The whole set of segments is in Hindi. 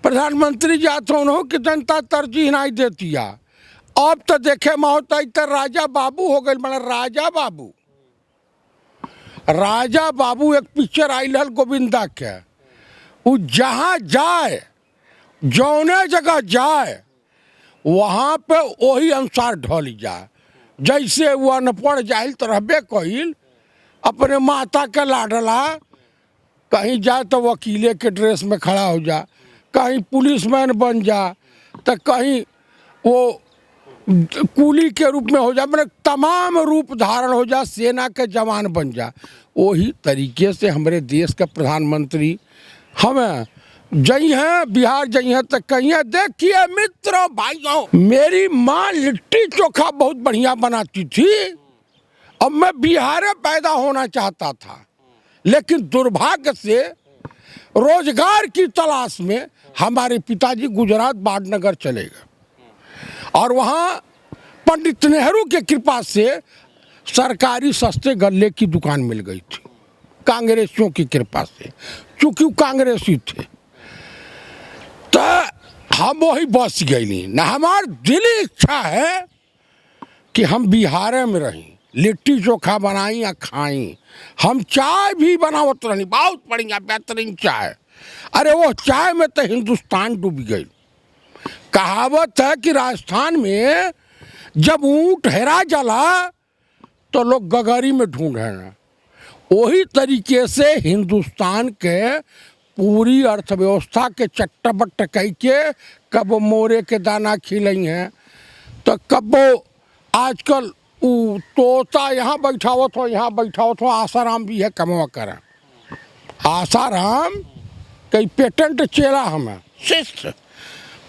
प्रधानमंत्री जात हो कि जनता तरजीह नहीं देती है। अब तो देखे में होता है राजा बाबू हो गए, मैंने राजा बाबू। राजा बाबू एक पिक्चर आई हल गोविंदा के, वो जहाँ जाए जौने जगह जाए वहाँ पे वही अनुसार ढल जाए। जैसे वो अनपढ़ जाहिल तो रहबे कहिल, अपने माता के लाडला, कहीं जाए तो वकीले के ड्रेस में खड़ा हो जा, कहीं पुलिसमैन बन जा, तो कहीं वो कूली के रूप में हो जा, मैंने तमाम रूप धारण हो जा, सेना के जवान बन जा। वही तरीके से हमारे देश का प्रधानमंत्री हमें जई हैं, बिहार जई हैं तो कहीं देखिए मित्रों भाइयों, मेरी माँ लिट्टी चोखा बहुत बढ़िया बनाती थी। अब मैं बिहार में पैदा होना चाहता था, लेकिन दुर्भाग्य से रोजगार की तलाश में हमारे पिताजी गुजरात बाड़नगर चले गए और वहाँ पंडित नेहरू के कृपा से सरकारी सस्ते गल्ले की दुकान मिल गई थी, कांग्रेसियों की कृपा से, चूंकि वो कांग्रेसी थे। तो हम वही बस गई नहीं ना, हमारी दिली इच्छा है कि हम बिहार में रहीं, लिट्टी चोखा बनाई या खाई। हम चाय भी बनावत रही, बहुत बढ़िया बेहतरीन चाय। अरे वो चाय में तो हिंदुस्तान डूब गई। कहावत है कि राजस्थान में जब ऊंट हेरा जाला तो लोग गगरी में ढूंढे ना। वही तरीके से हिंदुस्तान के पूरी अर्थव्यवस्था के चट्टाबट्ट कह के कब मोरे के दाना खिलाई हैं, तो कब आजकल तोता यहाँ बैठावत हो, यहाँ बैठावत हो। आसाराम भी है कमवा करें, आसाराम कई पेटेंट चेला हमें शिष्य,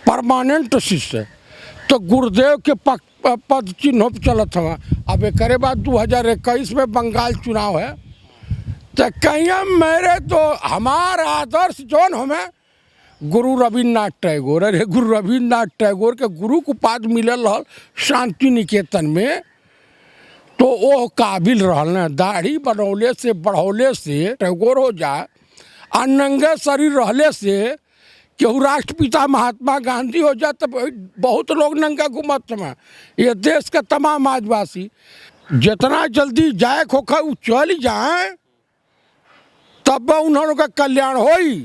परमानेंट शिष्य। तो गुरुदेव के पद चिन्हों पर चलत हवा। अब एक बाद 2021 में बंगाल चुनाव है, तो कहीं मेरे तो हमारा आदर्श जौन हमें गुरु रविन्द्रनाथ टैगोर, अरे गुरु रविन्द्रनाथ टैगोर के गुरु को उपाधि मिलल रहल शांति निकेतन में, तो वो काबिल रहल न। दाढ़ी बनौले से बढ़ौले से टैगोर हो जाए, और नंगे शरीर रहले से केहू राष्ट्रपिता महात्मा गांधी हो जाए, तो बहुत लोग नंगा घूमत में। ये देश के तमाम आदिवासी जितना जल्दी जाए खोखा वो चल जाए, तब उन्होंने का कल्याण होई।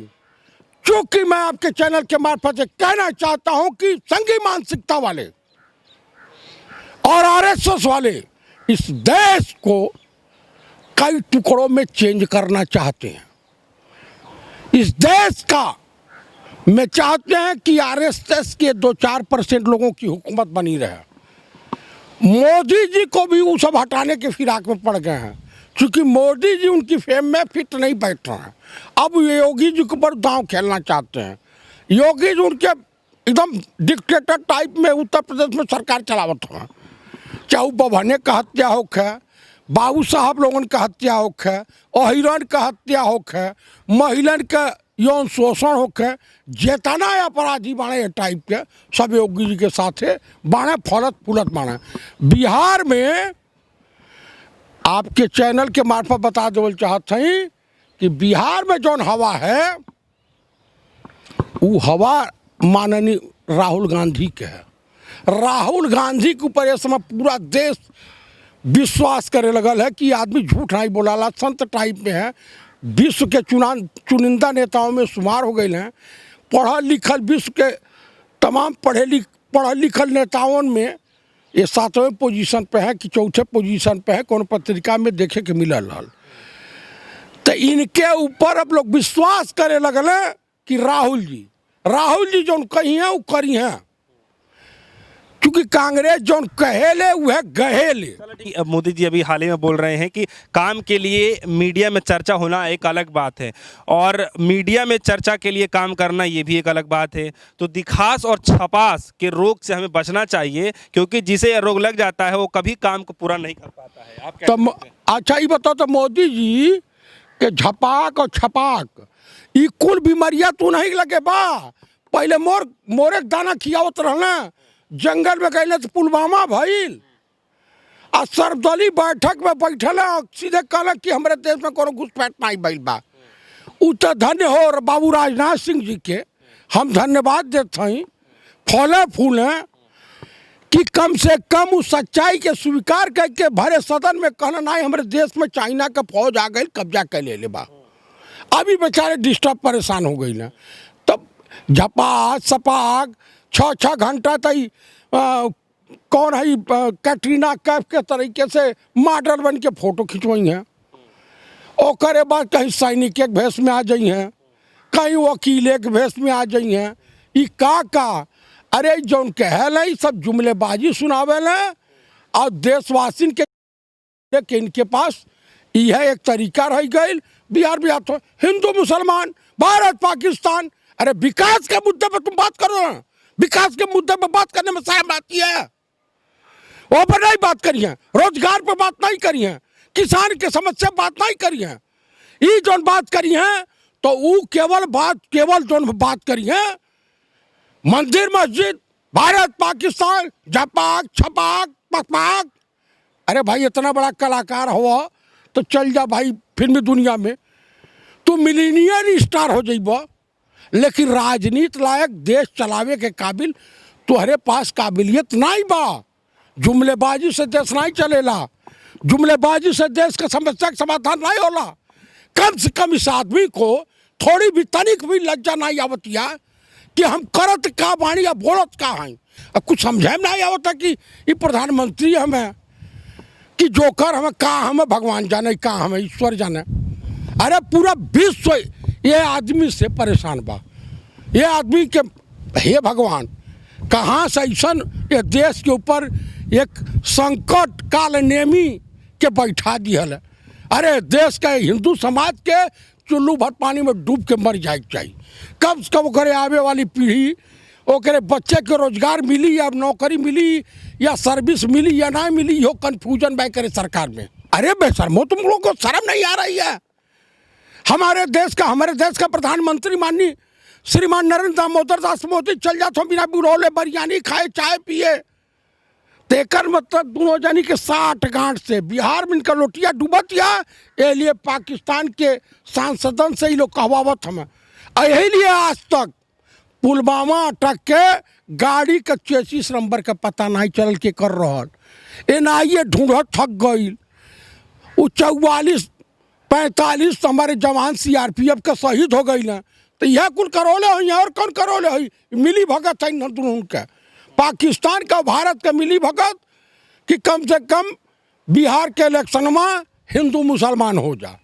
चूंकि मैं आपके चैनल के मार्फत से कहना चाहता हूं कि संघी मानसिकता वाले और आरएसएस वाले इस देश को कई टुकड़ों में चेंज करना चाहते हैं। इस देश का में चाहते हैं कि आरएसएस के 2-4% लोगों की हुकूमत बनी रहे। मोदी जी को भी वो सब हटाने के फिराक में पड़ गए हैं, क्योंकि मोदी जी उनकी फेम में फिट नहीं बैठ रहे हैं। अब योगी जी के ऊपर दांव खेलना चाहते हैं। योगी जी उनके एकदम डिक्टेटर टाइप में उत्तर प्रदेश में सरकार चलावत हो, चाहे बभने का हत्या होखे, बाबू साहब लोगन का हत्या होखे, अहिरन का हत्या होखे, महिलन का यौन शोषण होखे, जेतना अपराधी बाणे टाइप के सब योगी जी के साथे बाणे फलत फूलत बाणे। बिहार में आपके चैनल के मार्फत बता देवल चाहत हई कि बिहार में जौन हवा है वो हवा माननीय राहुल गांधी के है। राहुल गांधी के ऊपर इस समय पूरा देश विश्वास करे लगल है कि आदमी झूठ नहीं बोलाला, संत टाइप में है। विश्व के चुनिंदा नेताओं में शुमार हो गए हैं। पढ़ल लिखल विश्व के तमाम पढ़ल लिखल नेताओं में ये 7वें पोजीशन पे है कि 4थे पोजीशन पे है, कौन पत्रिका में देखे के मिलल हल। तो इनके ऊपर अब लोग विश्वास करे लगल है कि राहुल जी जो कही हैं वो करी हैं, क्योंकि कांग्रेस जो कहेले वह गहेले। अब मोदी जी अभी हाल ही में बोल रहे हैं कि काम के लिए मीडिया में चर्चा होना एक अलग बात है और मीडिया में चर्चा के लिए काम करना ये भी एक अलग बात है। तो दिखास और छपास के रोग से हमें बचना चाहिए, क्योंकि जिसे यह रोग लग जाता है वो कभी काम को पूरा नहीं कर पाता है। आप तो अच्छा ये बताओ, तो मोदी जी के झपाक और छपाक ये कुल बीमारियां तो नहीं लगे बा? पहले मोरे दाना खियावत रहना, जंगल में गए तो पुलवामा भइल, आ सर्वदलीय बैठक में बैठल सीधे कहल कि हमारे देश में कोनो घुसपैठ नहीं भइल बा। उ तो धन्य हो बाबू राजनाथ सिंह जी के, हम धन्यवाद देते हैं फले फूले कि कम से कम उस सच्चाई के स्वीकार करके भरे सदन में कहना नहीं हमारे देश में चाइना का फौज आ गई कब्जा कर ले बा। अभी बेचारे डिस्टर्ब परेशान हो गई ना, तब झपाक सपाक 6-6 घंटा तक कौन है कैटरीना कैफ के तरीके से मॉडल बन के फोटो खिंचवाई हैं। ओकरे बाद कहीं सैनिक के भेष में आ जाई हैं, कहीं वकील के भेष में आ जाई हैं। ई का अरे जौन कहल है सब जुमलेबाजी सुनावे लें और देशवासिन के इनके पास यह एक तरीका रह गई। बिहार तो हिंदू मुसलमान भारत पाकिस्तान, अरे विकास के मुद्दे पर तुम बात करो ना, विकास के मुद्दे पर बात करने में शर्म आती है। वो पर नहीं बात करिए, रोजगार पर बात नहीं करिए, किसान के समस्या बात नहीं करिए। ये जो बात करी है तो वो केवल जो बात करी है मंदिर मस्जिद भारत पाकिस्तान झपाक छपाक पकपाक। अरे भाई इतना बड़ा कलाकार हुआ तो चल जा भाई फिल्मी दुनिया में, तू मिलीनियर स्टार हो जाइबा, लेकिन राजनीति लायक देश चलावे के काबिल तुम्हारे पास काबिलियत नहीं बा। जुमलेबाजी से देश नहीं चलेला, जुमलेबाजी से देश का समस्या का समाधान नहीं होला। कम से कम इस आदमी को थोड़ी भी तनिक भी लज्जा नहीं आवतिया कि हम करत का बाणी या बोलत का हैं। अब कुछ समझे में नहीं आवता कि ये प्रधानमंत्री हमें कि जोकर हमें का हमें भगवान जाने का हमें ईश्वर जाने। अरे पूरा विश्व ये आदमी से परेशान बा। ये आदमी के हे भगवान कहाँ से ऐसा ये देश के ऊपर एक संकट काल नेमी के बैठा दिहल है। अरे देश के हिंदू समाज के चुल्लू भर पानी में डूब के मर जाए चाहिए। कम से कम ओकरे आवे वाली पीढ़ी ओकरे बच्चे के रोजगार मिली या नौकरी मिली या सर्विस मिली या ना मिली, यो कन्फ्यूजन बै करे सरकार में। अरे बेशर्मो तुम लोगों को शर्म नहीं आ रही है? हमारे देश का प्रधानमंत्री माननीय श्रीमान नरेंद्र दामोदर दास मोदी चल जाते बिना बुरौले बिरयानी खाए चाय पिए। तेकर मतलब दोनों जानी के 60 गांठ से बिहार में इनका लोटिया डूबत या ये लिए पाकिस्तान के सांसदन से ही लोग कहवावत हमें। यही लिए आज तक पुलवामा अटक के गाड़ी का 86 नंबर का पता नहीं चल के कर रहा। एनआईए ढूंढत थक गई। वो 44-45 हमारे जवान सीआरपीएफ का शहीद हो गई ना, तो यह कुल करोले हुई और कौन करोले हुई? मिली भगत है न दोनों का, पाकिस्तान का भारत का मिली भगत कि कम से कम बिहार के इलेक्शन में हिंदू मुसलमान हो जा।